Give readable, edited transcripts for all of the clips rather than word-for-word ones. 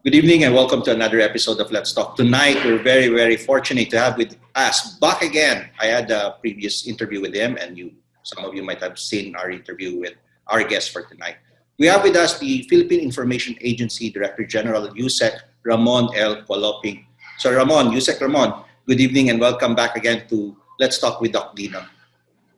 Good evening and welcome to another episode of Let's Talk. Tonight, we're very, very fortunate to have with us back again. I had a previous interview with him and some of you might have seen our interview with our guest for tonight. We have with us the Philippine Information Agency Director General, ELCAC, Ramon L. Cualoping. So Ramon, good evening and welcome back again to Let's Talk with DOK Dinno.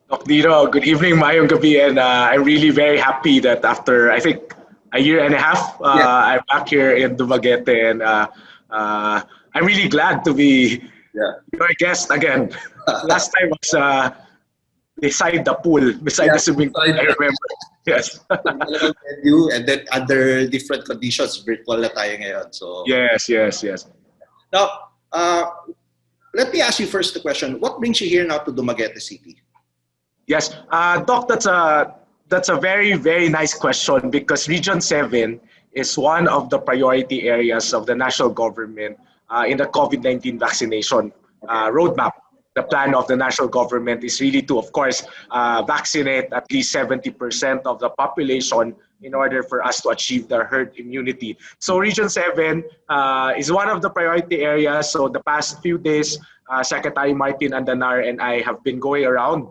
DOK Dinno, good evening, mayong gabi, and I'm really very happy that after, I think, a year and a half, I'm back here in Dumaguete, and I'm really glad to be your guest again. Last time was beside the pool, beside the swimming pool, I remember. Yes. You and then under different conditions, virtual na tayo ngayon. So yes. Now, let me ask you first the question: what brings you here now to Dumaguete City? Yes, Doc, that's a very, very nice question, because Region 7 is one of the priority areas of the national government in the COVID-19 vaccination roadmap. The plan of the national government is really to, of course, vaccinate at least 70% of the population in order for us to achieve the herd immunity. So Region 7 is one of the priority areas. So the past few days, Secretary Martin Andanar and I have been going around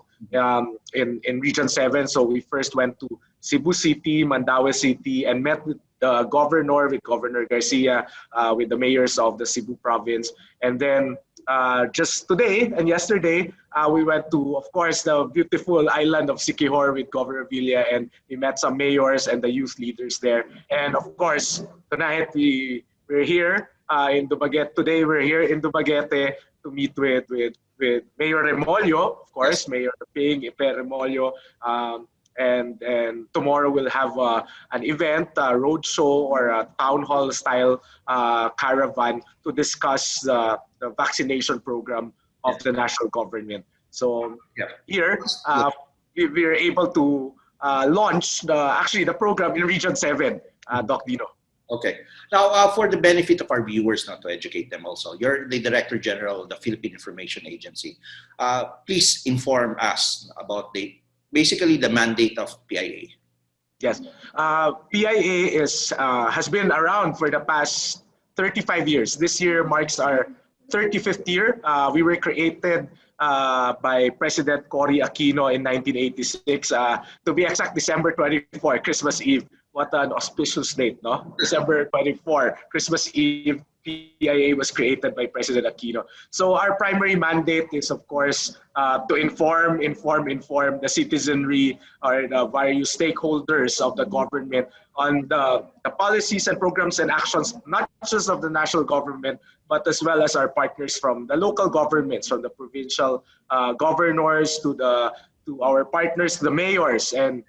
in Region 7. So we first went to Cebu City, Mandaue City, and met with the governor, with Governor Garcia, with the mayors of the Cebu province. And then just today and yesterday, we went to, of course, the beautiful island of Siquijor with Governor Villa, and we met some mayors and the youth leaders there. And of course, tonight we're here in Dumaguete. Today we're here in Dumaguete to meet with Mayor Remolyo, of course, Mayor Ping, Remolyo, and tomorrow we'll have an event, a roadshow or a town hall style caravan to discuss the vaccination program of the national government. So here we were able to launch the program in Region 7, DOK Dinno. Okay. Now, for the benefit of our viewers, not to educate them also, you're the Director General of the Philippine Information Agency. Please inform us about basically the mandate of PIA. Yes. PIA has been around for the past 35 years. This year marks our 35th year. We were created by President Cory Aquino in 1986. To be exact, December 24, Christmas Eve. What an auspicious date, no? December 24, Christmas Eve, PIA was created by President Aquino. So our primary mandate is, of course, to inform the citizenry or the various stakeholders of the government on the policies and programs and actions, not just of the national government, but as well as our partners from the local governments, from the provincial governors to our partners, the mayors, and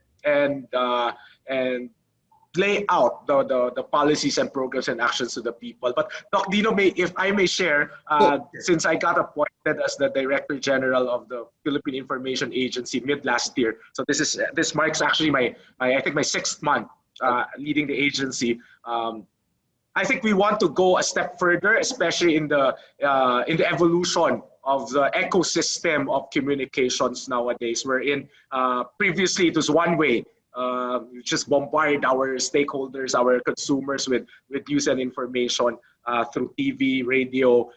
lay out the policies and programs and actions to the people. But DOK Dinno, if I may share, since I got appointed as the Director General of the Philippine Information Agency mid last year, so this marks actually my 6th month leading the agency. I think we want to go a step further, especially in the evolution of the ecosystem of communications nowadays. Wherein previously it was one way. We just bombard our stakeholders, our consumers with news and information through TV, radio,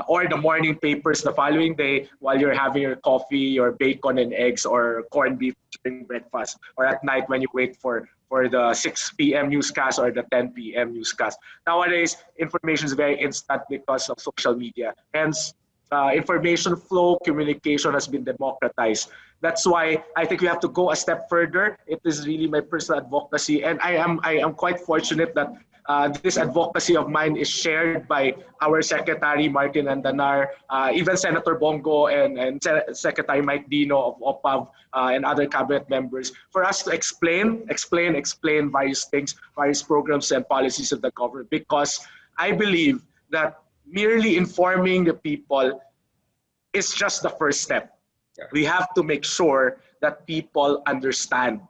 or the morning papers the following day while you're having your coffee, your bacon and eggs, or corned beef during breakfast, or at night when you wait for the 6 p.m. newscast or the 10 p.m. newscast. Nowadays, information is very instant because of social media. Hence, information flow, communication has been democratized. That's why I think we have to go a step further. It is really my personal advocacy, and I am quite fortunate that this advocacy of mine is shared by our Secretary Martin Andanar, even Senator Bongo and Secretary Mike Dino of OPAV and other cabinet members, for us to explain various things, various programs and policies of the government, because I believe that merely informing the people is just the first step. We have to make sure that people understand,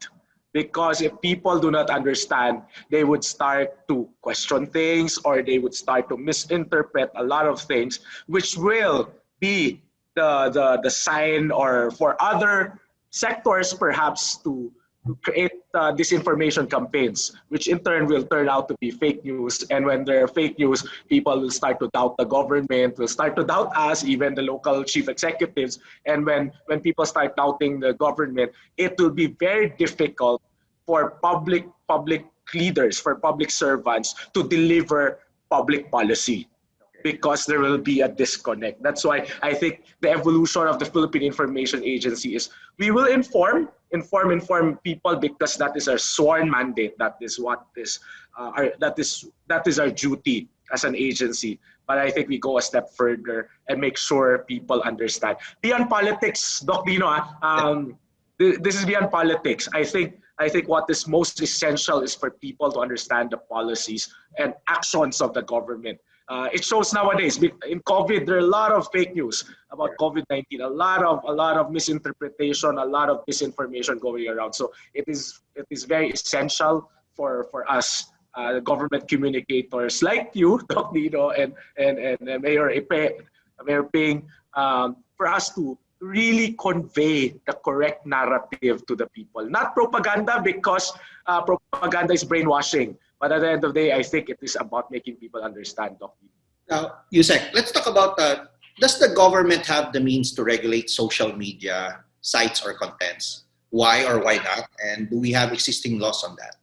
because if people do not understand, they would start to question things, or they would start to misinterpret a lot of things, which will be the sign or for other sectors perhaps to to create disinformation campaigns, which in turn will turn out to be fake news. And when there are fake news, people will start to doubt the government, will start to doubt us, even the local chief executives. And when people start doubting the government, it will be very difficult for public leaders, for public servants to deliver public policy, because there will be a disconnect. That's why I think the evolution of the Philippine Information Agency is we will inform people, because that is our sworn mandate. That is what is that is our duty as an agency. But I think we go a step further and make sure people understand. Beyond politics, Doc Dinno, this is beyond politics. I think what is most essential is for people to understand the policies and actions of the government. It shows nowadays in COVID, there are a lot of fake news about COVID-19, a lot of misinterpretation, a lot of disinformation going around. So it is very essential for us, government communicators like you, Doc Dinno, and Mayor Ping, for us to really convey the correct narrative to the people. Not propaganda, because propaganda is brainwashing. But at the end of the day, I think it is about making people understand, Doc. Now, Yusek, let's talk about, does the government have the means to regulate social media sites or contents? Why or why not? And do we have existing laws on that?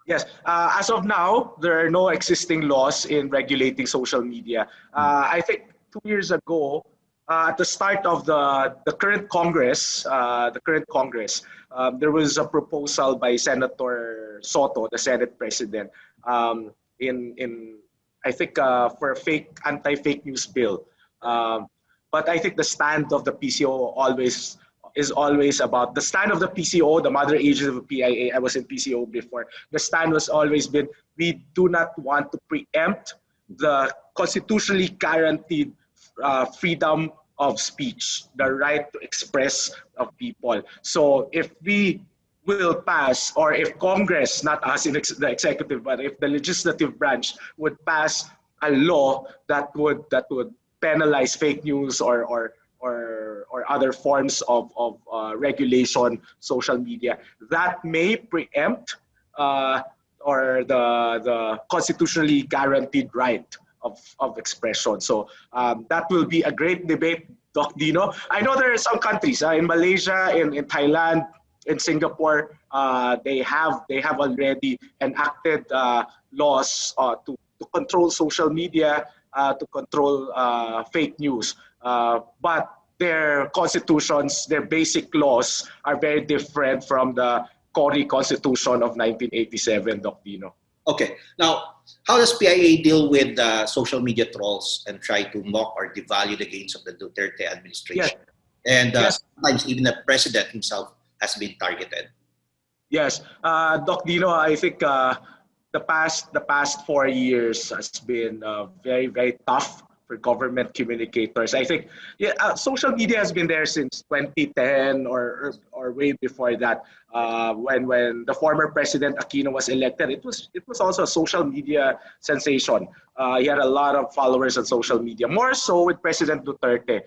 Yes, as of now, there are no existing laws in regulating social media. I think 2 years ago, at the start of the current Congress, there was a proposal by Senator Soto, the Senate President, I think for a anti-fake news bill. But I think the stand of the PCO is always about the stand of the PCO, the mother agency of the PIA. I was in PCO before. The stand was always been, we do not want to preempt the constitutionally guaranteed freedom of speech, the right to express of people. So if we will pass, or if Congress, not us in the executive, but if the legislative branch would pass a law that would penalize fake news or other forms of regulation, social media, that may preempt or the constitutionally guaranteed right of expression. So that will be a great debate, Doc Dinno. I know there are some countries in Malaysia, in Thailand, in Singapore, they have already enacted laws to control social media, to control fake news. But their constitutions, their basic laws are very different from the Cory Constitution of 1987, Doc Dinno. Okay. Now, how does PIA deal with social media trolls and try to mock or devalue the gains of the Duterte administration? Yes. And Yes. sometimes even the president himself has been targeted. Yes, Doc Dinno, I think the past 4 years has been very, very tough for government communicators. I think social media has been there since 2010 or way before that. When the former President Aquino was elected, it was also a social media sensation. He had a lot of followers on social media, more so with President Duterte,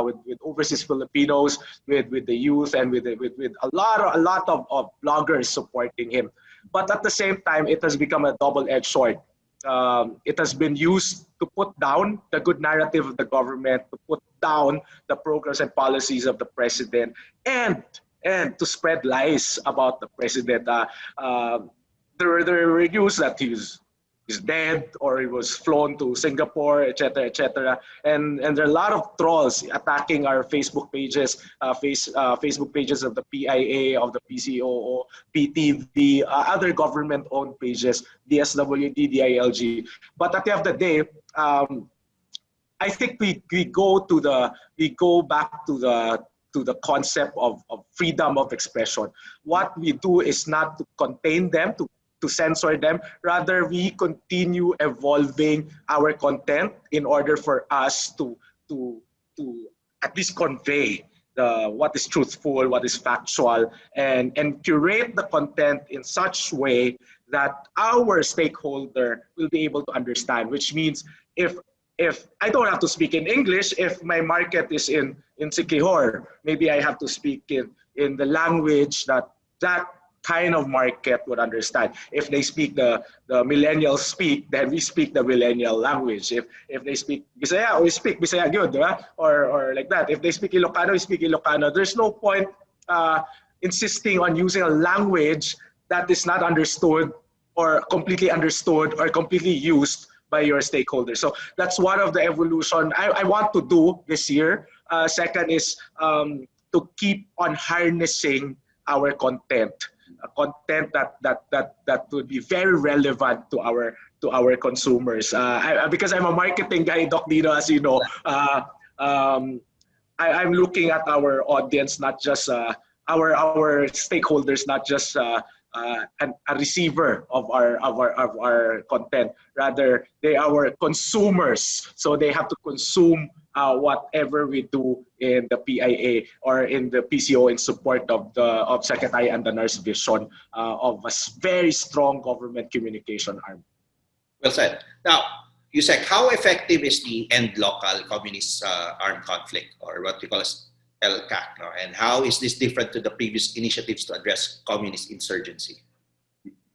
with overseas Filipinos, with the youth, and with a lot of bloggers supporting him. But at the same time, it has become a double-edged sword. It has been used to put down the good narrative of the government, to put down the programs and policies of the president, and to spread lies about the president. There were news that he's dead or he was flown to Singapore, etc., etc. And there are a lot of trolls attacking our Facebook pages, Facebook pages of the PIA, of the PCOO, PTV, other government-owned pages, DSWD, DILG. But at the end of the day, I think we go back to the concept of freedom of expression. What we do is not to contain them, to censor them. Rather, we continue evolving our content in order for us to at least convey what is truthful, what is factual, and curate the content in such way that our stakeholder will be able to understand. Which means if I don't have to speak in English, if my market is in Siquijor, maybe I have to speak in the language that kind of market would understand. If they speak the millennials speak, then we speak the millennial language. If they speak Bisaya, we speak Bisaya good, diba? Or like that. If they speak Ilocano, we speak Ilocano. There's no point insisting on using a language that is not understood or completely used by your stakeholders. So that's one of the evolution I want to do this year. Second is to keep on harnessing our content, content that would be very relevant to our consumers. Because I'm a marketing guy, Doc Dinno, as you know, I'm looking at our audience, not just our stakeholders, not just a receiver of our content. Rather, they are our consumers, so they have to consume whatever we do in the PIA or in the PCO in support of Secretary Andanar's vision of a very strong government communication arm. Well said. Now, Yusek, how effective is the end local communist armed conflict, or what we call as ELCAC, no? And how is this different to the previous initiatives to address communist insurgency?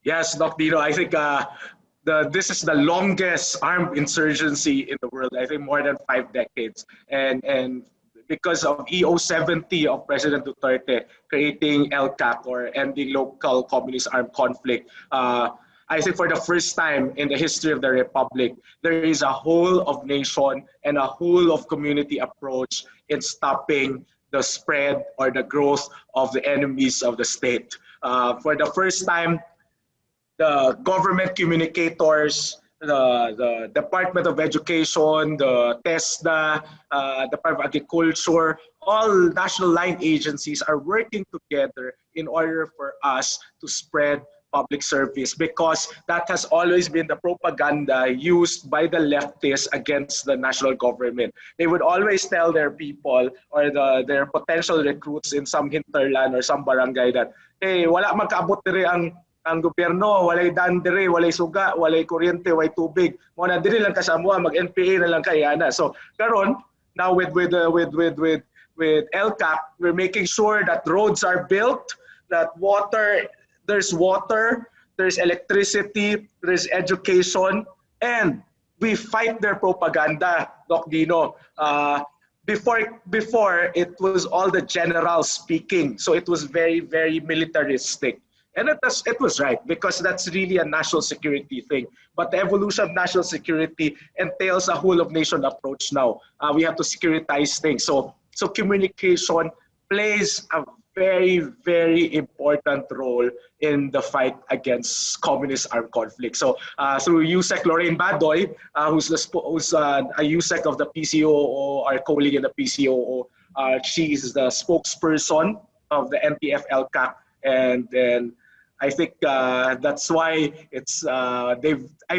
Yes, Doc Dinno, I think this is the longest armed insurgency in the world. I think more than 5 decades, and because of EO70 of President Duterte creating ELCAC or ending local communist armed conflict. I think for the first time in the history of the Republic, there is a whole of nation and a whole of community approach in stopping the spread or the growth of the enemies of the state. For the first time, the government communicators, the Department of Education, the TESDA, Department of Agriculture, all national line agencies are working together in order for us to spread public service, because that has always been the propaganda used by the leftists against the national government. They would always tell their people or their potential recruits in some hinterland or some barangay that, hey, wala magkaabot dire ang gobyerno, walay dan dire, walay suga, walay kuryente, walay tubig. Mo na dire lang kasamuha, mag-NPA na lang kaya na. So karon now with ELCAC, we're making sure that roads are built, that there's water, there's electricity, there's education, and we fight their propaganda, Doc Dinno. Before it was all the generals speaking, so it was very, very militaristic. And it was right, because that's really a national security thing. But the evolution of national security entails a whole of nation approach now. We have to securitize things. So communication plays a very, very important role in the fight against communist armed conflict. So through USEC Lorraine Badoy, who's a USEC of the PCOO, our colleague in the PCOO, she is the spokesperson of the NTF ELCAC, and then I think that's why it's I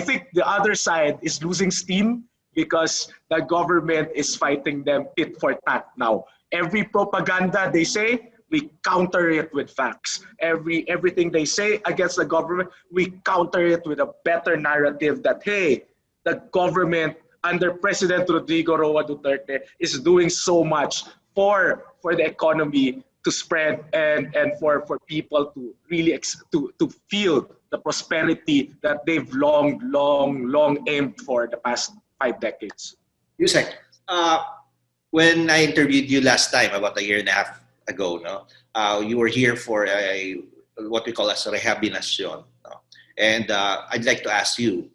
think the other side is losing steam because the government is fighting them tit for tat now. Every propaganda they say, we counter it with facts. Everything they say against the government, we counter it with a better narrative that, hey, the government under President Rodrigo Roa Duterte is doing so much for the economy to spread and for people to really to feel the prosperity that they've long aimed for the past 5 decades. Yusek, when I interviewed you last time, about a year and a half ago, no, you were here for what we call as Rehabinasyon. No? And I'd like to ask you,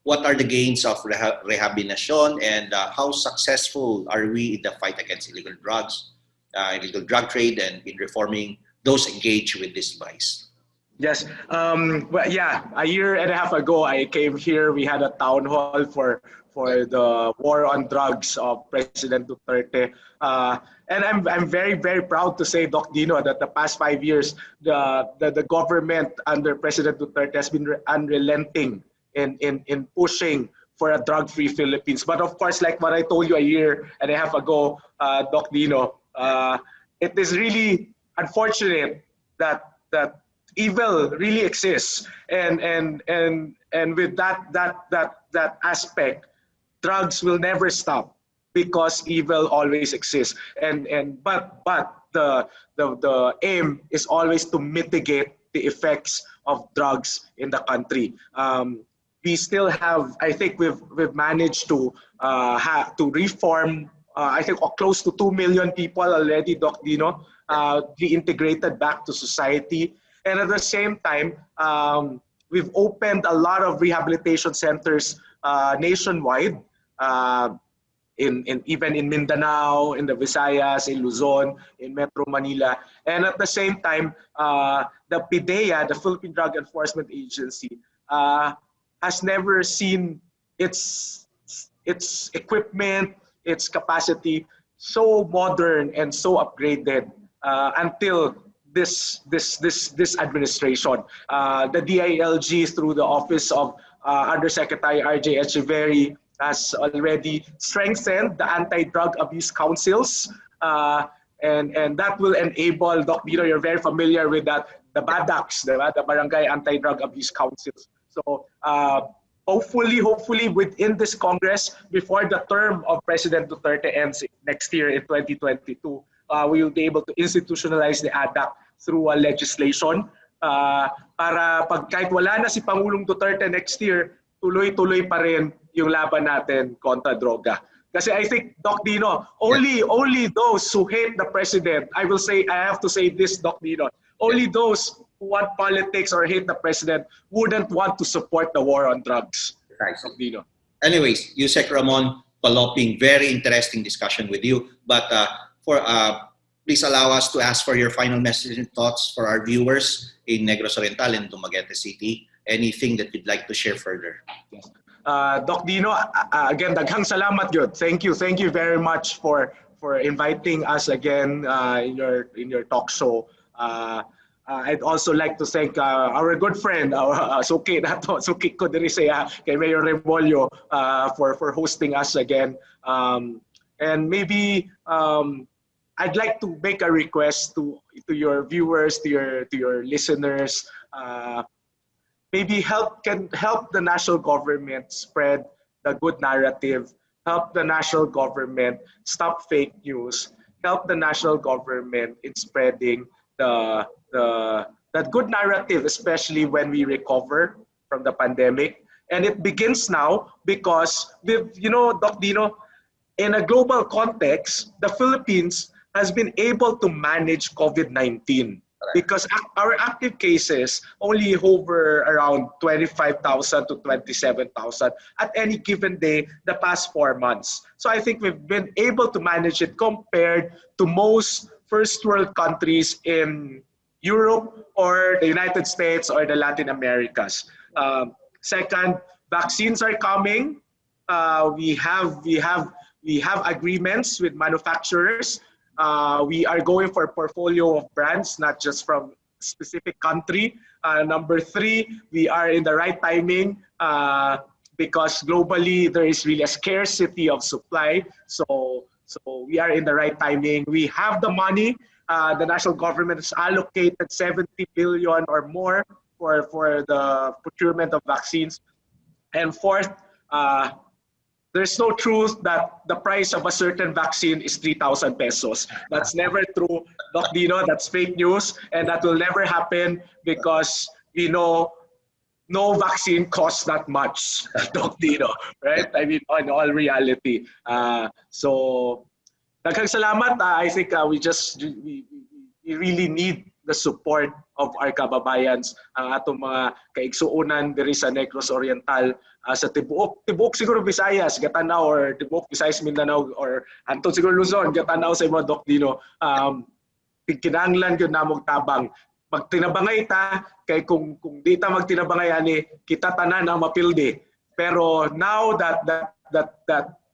what are the gains of Rehabinasyon, and how successful are we in the fight against illegal drugs, illegal drug trade, and in reforming those engaged with this vice? Yes. Well, yeah, a year and a half ago, I came here. We had a town hall for the war on drugs of President Duterte. And I'm very, very proud to say, Doc Dinno, that the past 5 years, the government under President Duterte has been unrelenting in pushing for a drug-free Philippines. But of course, like what I told you a year and a half ago, Doc Dinno, it is really unfortunate that evil really exists, and with that aspect, drugs will never stop because evil always exists. But the aim is always to mitigate the effects of drugs in the country. We still have, I think we've managed to reform, I think close to 2 million people already, Doc Dinno, reintegrated back to society. And at the same time, we've opened a lot of rehabilitation centers nationwide, even in Mindanao, in the Visayas, in Luzon, in Metro Manila. And at the same time, the PIDEA, the Philippine Drug Enforcement Agency, has never seen its equipment, its capacity so modern and so upgraded until this administration. The DILG, through the office of Undersecretary R.J. Echeverry, has already strengthened the anti-drug abuse councils, and that will enable, Doc Dinno, you're very familiar with that, the BADACs, the Barangay Anti-Drug Abuse Councils. So hopefully within this Congress, before the term of President Duterte ends next year in 2022, we will be able to institutionalize the ADAC through a legislation para pag kahit wala na si Pangulong Duterte next year, tuloy-tuloy pa rin yung laban natin kontra droga. Kasi I think, Doc Dinno, only those who hate the president, I have to say this, Doc Dinno, only those who want politics or hate the president wouldn't want to support the war on drugs. Doc Dinno. Anyways, Yusek Ramon Cualoping, very interesting discussion with you. But please allow us to ask for your final message and thoughts for our viewers in Negros Oriental and Dumaguete City. Anything that you'd like to share further? Yes. Doc Dinno, again, daghang salamat yun. Thank you very much for inviting us again in your talk show. I'd also like to thank our good friend, Suki ko diri siya, kay Mayor Remolyo, for hosting us again. And maybe I'd like to make a request to your viewers, to your listeners. Maybe can help the national government spread the good narrative, help the national government stop fake news, help the national government in spreading that good narrative, especially when we recover from the pandemic. And it begins now because, Doc Dinno, in a global context, the Philippines has been able to manage COVID-19. Because our active cases only hover around 25,000 to 27,000 at any given day the past 4 months. So I think we've been able to manage it compared to most first world countries in Europe or the United States or the Latin Americas. Second, vaccines are coming. We have agreements with manufacturers. We are going for a portfolio of brands, not just from a specific country. Number 3, we are in the right timing because globally there is really a scarcity of supply. So we are in the right timing. We have the money. The national government has allocated 70 billion or more for the procurement of vaccines. And fourth, there's no truth that the price of a certain vaccine is 3,000 pesos. That's never true, Doc Dinno. That's fake news, and that will never happen because we know no vaccine costs that much, Doc Dinno, right? I mean, in all reality. So, daghang salamat. I think we really need the support of our kababayans, ang atong mga kaigsuonan diri sa Negros Oriental, sa tibuok siguro Visayas, Gatanaw, or tibuok Visayas, Mindanao, or anton siguro Luzon, Gatanaw sa mga Doc Dinno. Kinahanglan gyud namong tabang. Magtinabangay ta kay kung di ta magtinabangay ani kita tanan ang mapildi. Pero now that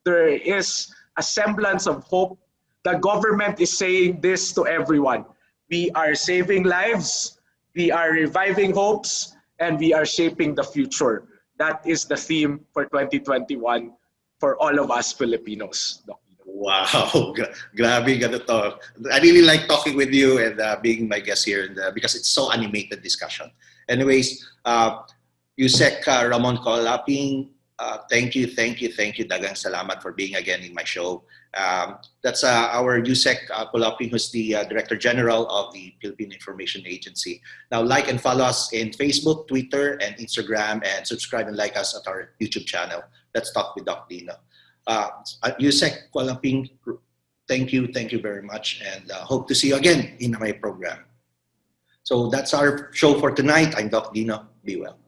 there is a semblance of hope, the government is saying this to everyone. We are saving lives, we are reviving hopes, and we are shaping the future. That is the theme for 2021 for all of us Filipinos. Wow, grabe ganito. I really like talking with you and being my guest here because it's so animated discussion. Anyways, Yusek Ramon Cualoping, Thank you. Dagang salamat for being again in my show. That's our USEC Cualoping, who's the Director General of the Philippine Information Agency. Now, like and follow us in Facebook, Twitter, and Instagram, and subscribe and like us at our YouTube channel. Let's Talk with Doc Dinno. USEC Cualoping, thank you very much, and hope to see you again in my program. So that's our show for tonight. I'm Doc Dinno. Be well.